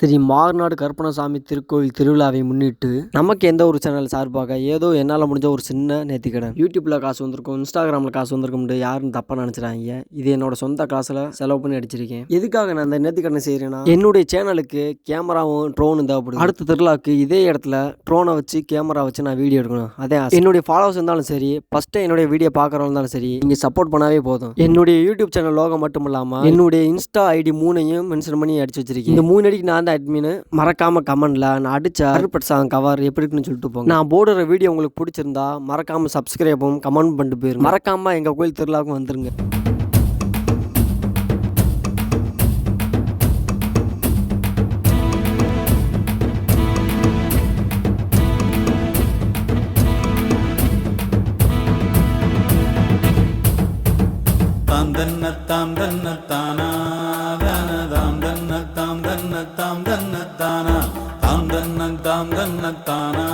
ஸ்ரீ மார்நாடு கருப்பணசாமி திருக்கோயில் திருவிழாவை முன்னிட்டு நமக்கு எந்த ஒரு சேனல் சார்பாக ஏதோ என்னால் முடிஞ்ச ஒரு சின்ன நேர்த்திக்கடன். யூடியூப்ல காசு வந்திருக்கும், இன்ஸ்டாகிராமில் காசு வந்திருக்கும், யாரும் தப்பாக நினச்சிடாங்க. இது என்னோட சொந்த காசில் செலவு பண்ணி அடிச்சிருக்கேன். எதுக்காக நான் அந்த நேர்த்திக்கடன் செய்கிறேன்னா, என்னுடைய சேனலுக்கு கேமராவும் ட்ரோனும் தேவைப்படுது. அடுத்த திருவிழாக்கு இதே இடத்துல ட்ரோனை வச்சு கேமரா வச்சு நான் வீடியோ எடுக்கணும். அதே என்னுடைய ஃபாலோவர்ஸ் இருந்தாலும் சரி, ஃபஸ்ட்டு என்னுடைய வீடியோ பார்க்குறவங்க இருந்தாலும் சரி, நீங்கள் சப்போர்ட் பண்ணாவே போதும். என்னுடைய யூடியூப் சேனல் லோகோ மட்டும் இல்லாமல் என்னுடைய இன்ஸ்டா ஐடி 3ஐயும் மென்ஷன் பண்ணி அடிச்சு வச்சிருக்கேன். இந்த 3 அடிக்கு நான் தான் அட்மின். மறக்காம கமெண்ட்ல நான் அடிச்ச அருட்பட் சாங் கவர் எப்படி இருக்குன்னு சொல்லிட்டு போங்க. நான் போடுற வீடியோ உங்களுக்கு பிடிச்சிருந்தா மறக்காம சப்ஸ்கிரைபும் கமெண்ட் பண்ணிட்டு போயிருங்க. மறக்காம எங்க கோயில் திருவிழாவுக்கு வந்துருங்க. தாம் தன்ன தானா தாம் தன்ன தாம் தன்ன தாம் தன்ன தானா தாம் தன்ன தாம் தன்ன தானா